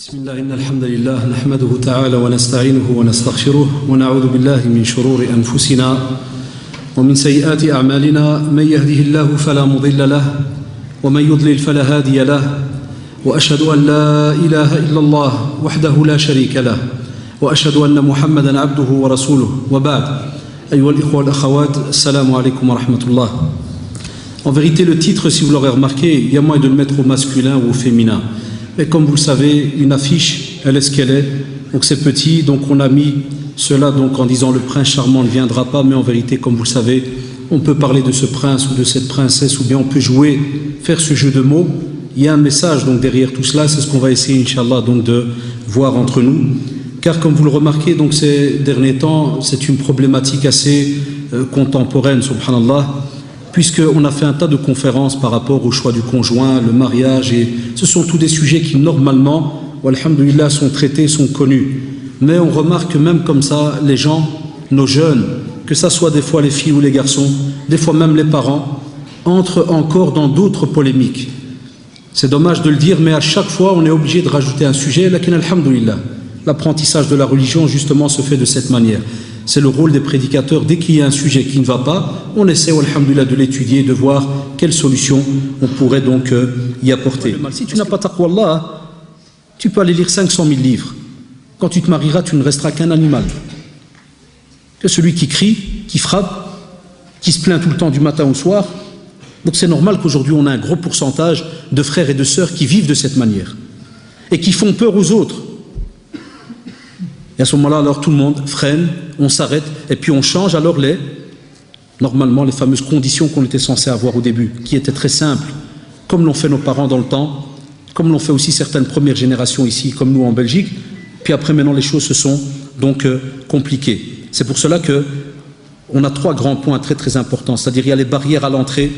بسم الله إن الحمد لله نحمده تعالى ونستعينه ونستغفره ونعوذ بالله من شرور أنفسنا ومن سيئات أعمالنا من يهده الله فلا مضل له ومن يضلل فلا هادي له وأشهد أن لا إله إلا الله وحده لا شريك له وأشهد أن محمدا عبده ورسوله وبعد أيها الإخوة والأخوات السلام عليكم ورحمة الله. En vérité, le titre, si vous l'aurez remarqué, il y a moyen de le mettre au masculin ou au féminin. Mais comme vous le savez, une affiche, elle est ce qu'elle est. Donc c'est petit, donc on a mis cela donc en disant le prince charmant ne viendra pas. Mais en vérité, comme vous le savez, on peut parler de ce prince ou de cette princesse, ou bien on peut jouer, faire ce jeu de mots. Il y a un message donc derrière tout cela, c'est ce qu'on va essayer, Inch'Allah, donc de voir entre nous. Car comme vous le remarquez, donc ces derniers temps, c'est une problématique assez contemporaine, subhanallah, puisqu'on a fait un tas de conférences par rapport au choix du conjoint, le mariage, et ce sont tous des sujets qui normalement, alhamdoulilah, sont traités, sont connus. Mais on remarque que même comme ça, les gens, nos jeunes, que ça soit des fois les filles ou les garçons, des fois même les parents, entrent encore dans d'autres polémiques. C'est dommage de le dire, mais à chaque fois, on est obligé de rajouter un sujet, lakin alhamdoulilah. L'apprentissage de la religion, justement, se fait de cette manière. C'est le rôle des prédicateurs. Dès qu'il y a un sujet qui ne va pas, on essaie, alhamdoulilah, de l'étudier, de voir quelle solution on pourrait donc y apporter. Si tu n'as pas taqwa Allah, tu peux aller lire 500 000 livres. Quand tu te marieras, tu ne resteras qu'un animal. Que celui qui crie, qui frappe, qui se plaint tout le temps du matin au soir. Donc c'est normal qu'aujourd'hui, on a un gros pourcentage de frères et de sœurs qui vivent de cette manière et qui font peur aux autres. Et à ce moment-là, alors tout le monde freine, on s'arrête, et puis on change alors normalement les fameuses conditions qu'on était censé avoir au début, qui étaient très simples, comme l'ont fait nos parents dans le temps, comme l'ont fait aussi certaines premières générations ici, comme nous en Belgique. Puis après, maintenant, les choses se sont donc compliquées. C'est pour cela que on a trois grands points très très importants, c'est-à-dire il y a les barrières à l'entrée,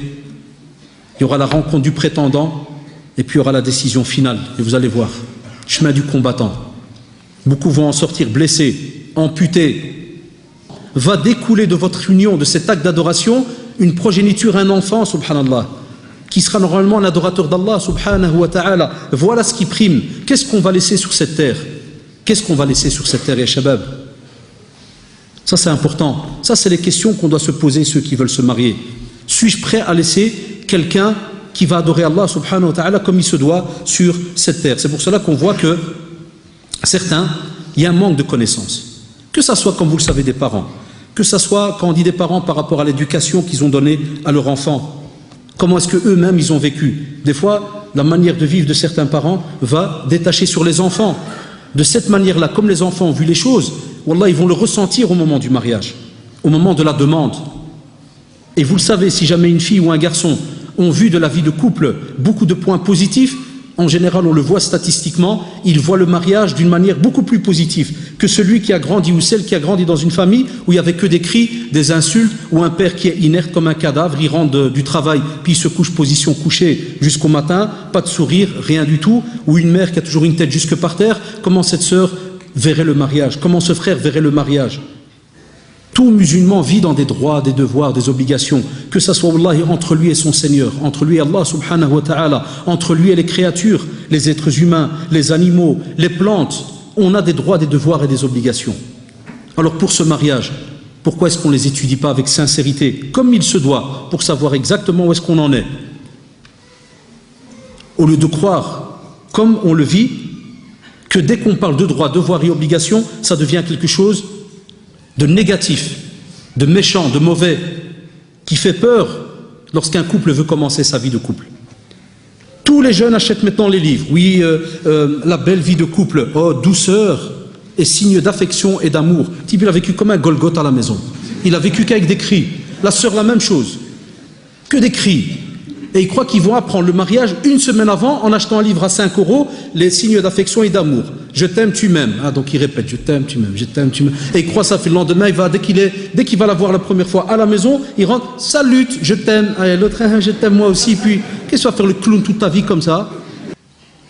il y aura la rencontre du prétendant, et puis il y aura la décision finale. Et vous allez voir, chemin du combattant. Beaucoup vont en sortir blessés, amputés. Va découler de votre union, de cet acte d'adoration, une progéniture, un enfant, subhanallah, qui sera normalement un adorateur d'Allah, subhanahu wa ta'ala. Voilà ce qui prime. Qu'est-ce qu'on va laisser sur cette terre? Qu'est-ce qu'on va laisser sur cette terre, ya shabab? Ça, c'est important. Ça, c'est les questions qu'on doit se poser, ceux qui veulent se marier. Suis-je prêt à laisser quelqu'un qui va adorer Allah, subhanahu wa ta'ala, comme il se doit sur cette terre? C'est pour cela qu'on voit que certains, il y a un manque de connaissances. Que ça soit, comme vous le savez, des parents, que ça soit, quand on dit des parents, par rapport à l'éducation qu'ils ont donnée à leurs enfants. Comment est-ce qu'eux-mêmes, ils ont vécu? Des fois, la manière de vivre de certains parents va détacher sur les enfants. De cette manière-là, comme les enfants ont vu les choses, wallah, ils vont le ressentir au moment du mariage, au moment de la demande. Et vous le savez, si jamais une fille ou un garçon ont vu de la vie de couple beaucoup de points positifs, en général, on le voit statistiquement, il voit le mariage d'une manière beaucoup plus positive que celui qui a grandi ou celle qui a grandi dans une famille où il n'y avait que des cris, des insultes, ou un père qui est inerte comme un cadavre, il rentre du travail, puis il se couche position couchée jusqu'au matin, pas de sourire, rien du tout, ou une mère qui a toujours une tête jusque par terre. Comment cette sœur verrait le mariage? Comment ce frère verrait le mariage? Tout musulman vit dans des droits, des devoirs, des obligations, que ça soit wallahi, entre lui et son Seigneur, entre lui et Allah subhanahu wa ta'ala, entre lui et les créatures, les êtres humains, les animaux, les plantes. On a des droits, des devoirs et des obligations. Alors pour ce mariage, pourquoi est-ce qu'on ne les étudie pas avec sincérité, comme il se doit, pour savoir exactement où est-ce qu'on en est? Au lieu de croire, comme on le vit, que dès qu'on parle de droits, devoirs et obligations, ça devient quelque chose de négatif, de méchant, de mauvais, qui fait peur lorsqu'un couple veut commencer sa vie de couple. Tous les jeunes achètent maintenant les livres. Oui, la belle vie de couple, oh, douceur et signe d'affection et d'amour. Le type, il a vécu comme un Golgoth à la maison. Il a vécu qu'avec des cris. La sœur, la même chose. Que des cris. Et ils croient qu'ils vont apprendre le mariage une semaine avant en achetant un livre à 5 €, les signes d'affection et d'amour. Je t'aime, tu m'aimes. Ah, donc il répète, je t'aime, tu m'aimes, je t'aime, tu m'aimes. Et il croit ça, fait le lendemain, dès qu'il va la voir la première fois à la maison, il rentre, salut, je t'aime. Ah, l'autre, je t'aime moi aussi. Puis, qu'est-ce que tu vas faire le clown toute ta vie comme ça?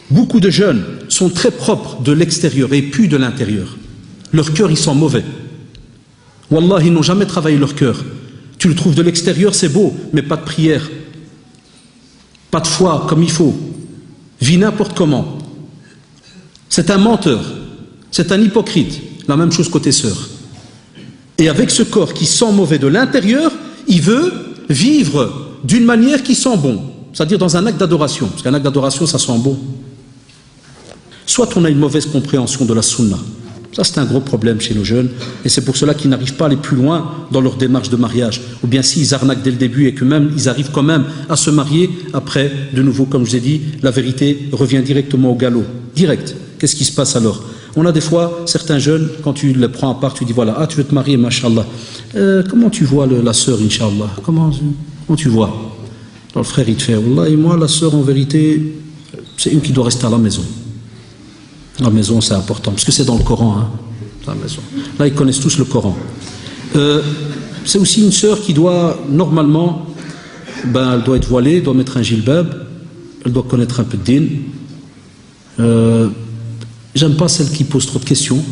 Beaucoup de jeunes sont très propres de l'extérieur et puis de l'intérieur. Leur cœur, ils sont mauvais. Wallah, ils n'ont jamais travaillé leur cœur. Tu le trouves de l'extérieur, c'est beau, mais pas de prière. Pas de foi comme il faut. Vis n'importe comment. C'est un menteur, c'est un hypocrite. La même chose côté sœur. Et avec ce corps qui sent mauvais de l'intérieur, il veut vivre d'une manière qui sent bon. C'est-à-dire dans un acte d'adoration. Parce qu'un acte d'adoration, ça sent bon. Soit on a une mauvaise compréhension de la sunna. Ça, c'est un gros problème chez nos jeunes. Et c'est pour cela qu'ils n'arrivent pas à aller plus loin dans leur démarche de mariage. Ou bien s'ils arnaquent dès le début et que même ils arrivent quand même à se marier, après, de nouveau, comme je vous ai dit, la vérité revient directement au galop. Direct. Qu'est-ce qui se passe alors? On a des fois certains jeunes, quand tu les prends à part, tu dis voilà, ah tu veux te marier, mashallah. Comment tu vois la sœur, inshallah? Comment tu vois? Alors le frère il te fait, wallah, et moi la sœur en vérité, c'est une qui doit rester à la maison. La maison c'est important, parce que c'est dans le Coran, hein, la maison. Là ils connaissent tous le Coran. C'est aussi une sœur qui doit, normalement, elle doit être voilée, doit mettre un jilbab, elle doit connaître un peu de din. J'aime pas celle qui pose trop de questions.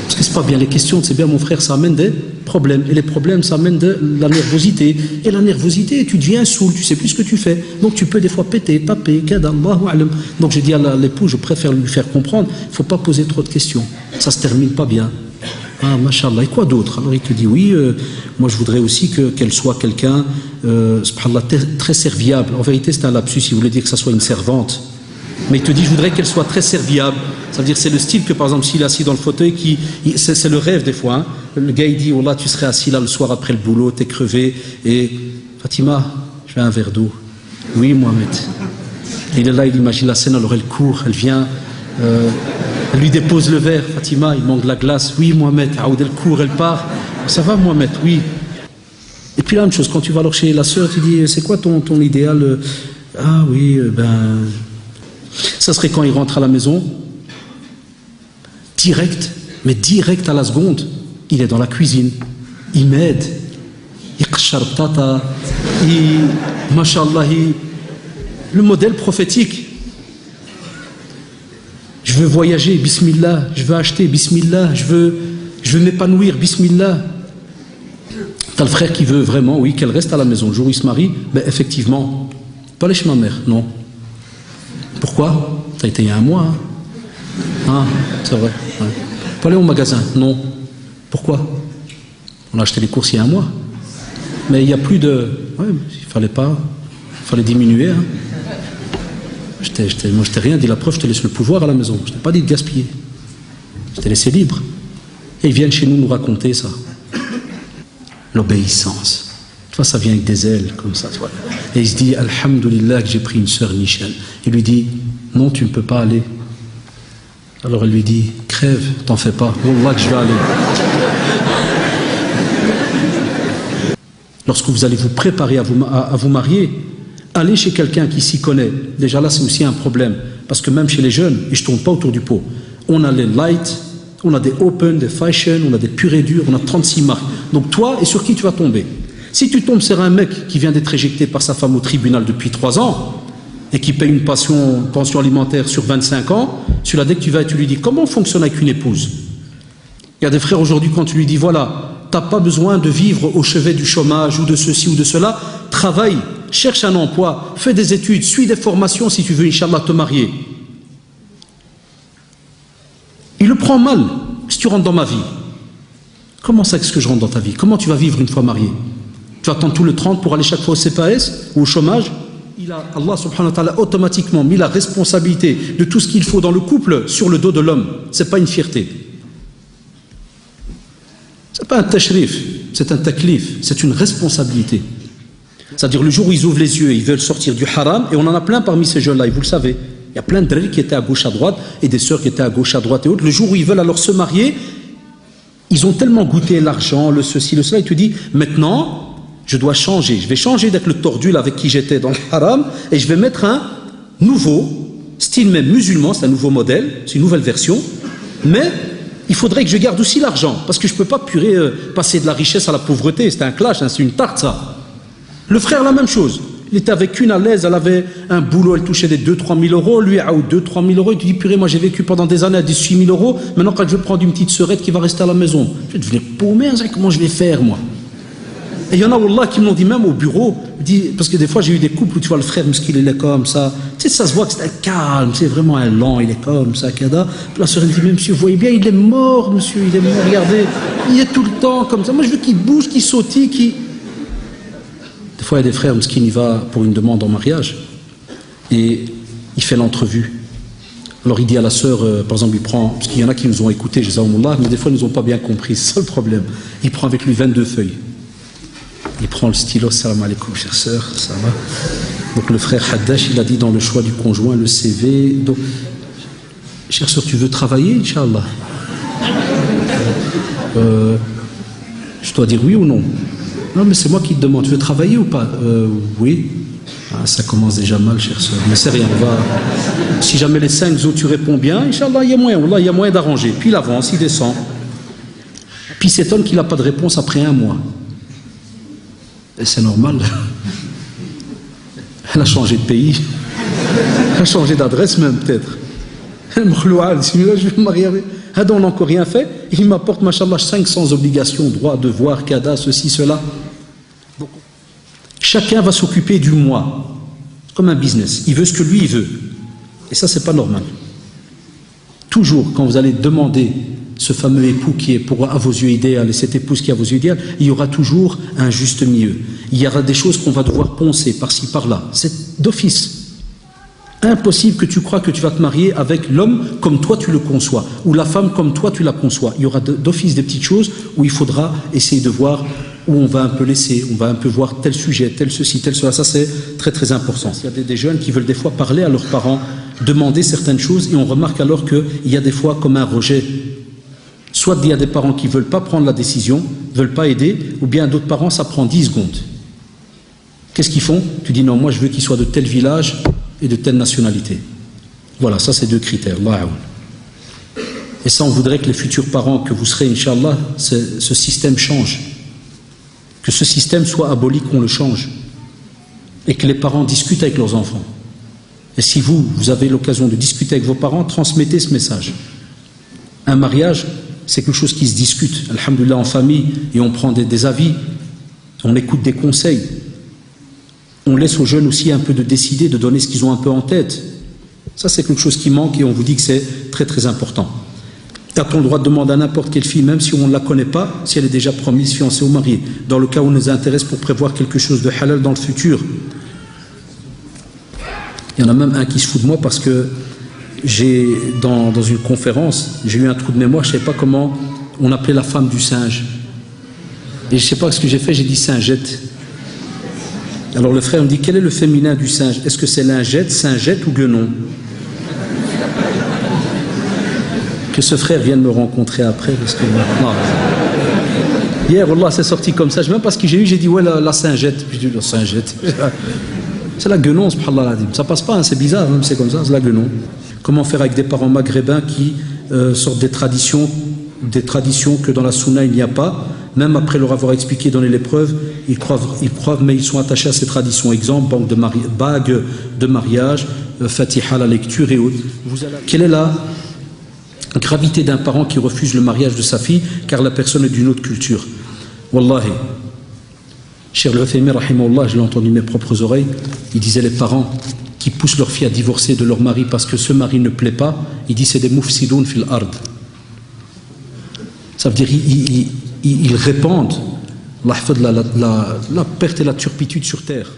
Parce que c'est pas bien les questions, c'est bien mon frère, ça amène des problèmes. Et les problèmes, ça amène de la nervosité. Et la nervosité, tu deviens saoul, tu sais plus ce que tu fais. Donc tu peux des fois péter, taper, kadallahu alam. Donc je dis à l'époux, je préfère lui faire comprendre, il faut pas poser trop de questions. Ça se termine pas bien. Ah, mashallah, et quoi d'autre? Alors il te dit, oui, moi je voudrais aussi qu'elle soit quelqu'un, subhanallah, très serviable. En vérité, c'est un lapsus, il voulait dire que ça soit une servante. Mais il te dit, je voudrais qu'elle soit très serviable. Ça veut dire, c'est le style que, par exemple, s'il est assis dans le fauteuil, c'est le rêve des fois. Hein. Le gars, il dit, oh là, tu serais assis là le soir après le boulot, t'es crevé. Et Fatima, je veux un verre d'eau. Oui, Mohamed. Il est là, il imagine la scène, alors elle court, elle vient, elle lui dépose le verre. Fatima, il manque de la glace. Oui, Mohamed. Elle court, elle part. Ça va, Mohamed? Oui. Et puis la même chose, quand tu vas alors chez la sœur, tu dis, c'est quoi ton idéal? Ah oui, ça serait quand il rentre à la maison, direct, mais direct à la seconde, il est dans la cuisine, il m'aide, il qashar tata, mashallah, le modèle prophétique. Je veux voyager, bismillah, je veux acheter, bismillah, je veux m'épanouir, bismillah. T'as le frère qui veut vraiment, oui, qu'elle reste à la maison. Le jour où il se marie, effectivement, pas aller chez ma mère, non. Pourquoi? Ça a été il y a un mois. Hein. Ah, c'est vrai. Ouais. Pas aller au magasin? Non. Pourquoi? On a acheté les courses il y a un mois. Mais il n'y a plus de... Ouais, il fallait diminuer. Hein. Moi, je t'ai rien dit. La preuve, je te laisse le pouvoir à la maison. Je t'ai pas dit de gaspiller. Je t'ai laissé libre. Et ils viennent chez nous raconter ça. L'obéissance. Tu vois, ça vient avec des ailes, comme ça, tu vois. Et il se dit, Alhamdulillah, que j'ai pris une sœur Michel. Il lui dit, non, tu ne peux pas aller. Alors elle lui dit, crève, t'en fais pas. Wallah que je vais aller. Lorsque vous allez vous préparer à vous marier, allez chez quelqu'un qui s'y connaît. Déjà là, c'est aussi un problème. Parce que même chez les jeunes, et je ne tourne pas autour du pot, on a les light, on a des open, des fashion, on a des purs et durs, on a 36 marques. Donc toi, et sur qui tu vas tomber? Si tu tombes sur un mec qui vient d'être éjecté par sa femme au tribunal depuis 3 ans et qui paye une pension alimentaire sur 25 ans, celui-là, dès que tu vas et tu lui dis comment on fonctionne avec une épouse. Il y a des frères aujourd'hui, quand tu lui dis voilà, tu n'as pas besoin de vivre au chevet du chômage ou de ceci ou de cela, travaille, cherche un emploi, fais des études, suis des formations si tu veux, Inch'Allah, te marier. Il le prend mal si tu rentres dans ma vie. Comment ça, qu'est-ce que je rentre dans ta vie? Comment tu vas vivre une fois marié? Tu attends tout le 30 pour aller chaque fois au CPAS ou au chômage? Allah subhanahu wa ta'ala automatiquement mis la responsabilité de tout ce qu'il faut dans le couple sur le dos de l'homme. Ce n'est pas une fierté. Ce n'est pas un tashrif, c'est un taklif, c'est une responsabilité. C'est-à-dire le jour où ils ouvrent les yeux et ils veulent sortir du haram, et on en a plein parmi ces jeunes-là, et vous le savez. Il y a plein de drôles qui étaient à gauche à droite et des sœurs qui étaient à gauche à droite et autres. Le jour où ils veulent alors se marier, ils ont tellement goûté l'argent, le ceci, le cela, et tu dis maintenant je dois changer, je vais changer d'être le tordu là, avec qui j'étais dans le haram et je vais mettre un nouveau style même musulman, c'est un nouveau modèle, c'est une nouvelle version, mais il faudrait que je garde aussi l'argent parce que je ne peux pas passer de la richesse à la pauvreté, c'est un clash, hein, c'est une tarte ça. Le frère la même chose, il était avec une à l'aise, elle avait un boulot, elle touchait des 2-3 000 euros, lui a 2-3 000 euros, il te dit purée moi j'ai vécu pendant des années à 18 000 euros, maintenant quand je vais prendre une petite sœurette qui va rester à la maison, je vais devenir paumé, comment je vais faire moi? Et il y en a, Wallah, qui me l'ont dit même au bureau, parce que des fois j'ai eu des couples où tu vois le frère, il est comme ça, tu sais, ça se voit que c'est calme, c'est vraiment un lent, il est comme ça, Kada. Puis la sœur elle dit, mais monsieur, vous voyez bien, il est mort, monsieur, il est mort, regardez, il est tout le temps comme ça. Moi je veux qu'il bouge, qu'il sautille, qu'il... Des fois il y a des frères, qui y va pour une demande en mariage, et il fait l'entrevue. Alors il dit à la sœur, par exemple, il prend, parce qu'il y en a qui nous ont écoutés, mais des fois ils nous ont pas bien compris, c'est ça le problème. Il prend avec lui 22 feuilles. Il prend le stylo, salam alaikum, chère sœur, ça va. Donc le frère Haddash, il a dit dans le choix du conjoint, le CV. Donc, chère sœur, tu veux travailler, Inch'Allah? Je dois dire oui ou non? Non, mais c'est moi qui te demande, tu veux travailler ou pas? Oui. Ah, ça commence déjà mal, chère sœur. Mais c'est rien, on va. Si jamais les 5 autres tu réponds bien, Inch'Allah, il y a moyen d'arranger. Puis il avance, il descend. Puis il s'étonne qu'il n'a pas de réponse après 1 mois. Et c'est normal. Elle a changé de pays. Elle a changé d'adresse même peut-être. Elle me dit, je vais me marier avec. On n'a encore rien fait. Il m'apporte, machallah, 500 obligations, droits, devoirs, cadas, ceci, cela. Donc, chacun va s'occuper du moi. Comme un business. Il veut ce que lui, il veut. Et ça, c'est pas normal. Toujours, quand vous allez demander ce fameux époux qui est à vos yeux idéal et cette épouse qui est à vos yeux idéal, il y aura toujours un juste milieu. Il y aura des choses qu'on va devoir poncer par-ci, par-là. C'est d'office. Impossible que tu crois que tu vas te marier avec l'homme comme toi tu le conçois, ou la femme comme toi tu la conçois. Il y aura d'office des petites choses où il faudra essayer de voir, où on va un peu laisser, on va un peu voir tel sujet, tel ceci, tel cela. Ça c'est très très important. Il y a des jeunes qui veulent des fois parler à leurs parents, demander certaines choses, et on remarque alors qu'il y a des fois comme un rejet. Soit il y a des parents qui ne veulent pas prendre la décision, ne veulent pas aider, ou bien d'autres parents, ça prend 10 secondes. Qu'est-ce qu'ils font? Tu dis non, moi je veux qu'il soit de tel village et de telle nationalité. Voilà, ça c'est 2 critères. Et ça, on voudrait que les futurs parents que vous serez, Inch'Allah, ce système change. Que ce système soit aboli, qu'on le change. Et que les parents discutent avec leurs enfants. Et si vous avez l'occasion de discuter avec vos parents, transmettez ce message. Un mariage, c'est quelque chose qui se discute, alhamdoulilah, en famille, et on prend des avis, on écoute des conseils. On laisse aux jeunes aussi un peu de décider, de donner ce qu'ils ont un peu en tête. Ça, c'est quelque chose qui manque et on vous dit que c'est très très important. Tu as le droit de demander à n'importe quelle fille, même si on ne la connaît pas, si elle est déjà promise, fiancée ou mariée, dans le cas où on nous intéresse pour prévoir quelque chose de halal dans le futur. Il y en a même un qui se fout de moi parce que dans une conférence, j'ai eu un trou de mémoire, je ne savais pas comment on appelait la femme du singe. Et je ne sais pas ce que j'ai fait, j'ai dit singette. Alors le frère me dit, quel est le féminin du singe? Est-ce que c'est lingette, singette ou guenon? Que ce frère vienne me rencontrer après, parce que... Non. Hier, Wallah, c'est sorti comme ça, je ne sais même pas ce que j'ai eu, j'ai dit, ouais, la singette. J'ai dit, la singette. C'est la guenon, subhanallah. Ça passe pas, hein, c'est bizarre, même c'est comme ça, c'est la guenon. Comment faire avec des parents maghrébins qui sortent des traditions que dans la sunna il n'y a pas, même après leur avoir expliqué, donné les preuves, ils croient, mais ils sont attachés à ces traditions. Exemple, bague de mariage, fatiha, la lecture et autres. Quelle est la gravité d'un parent qui refuse le mariage de sa fille car la personne est d'une autre culture? Wallahi, Cheikh Al-Uthaymin, rahimahullah, je l'ai entendu de mes propres oreilles, il disait les parents qui poussent leur fille à divorcer de leur mari parce que ce mari ne plaît pas, il dit c'est des mufsidoun fil ard. Ça veut dire ils répandent la perte et la turpitude sur terre.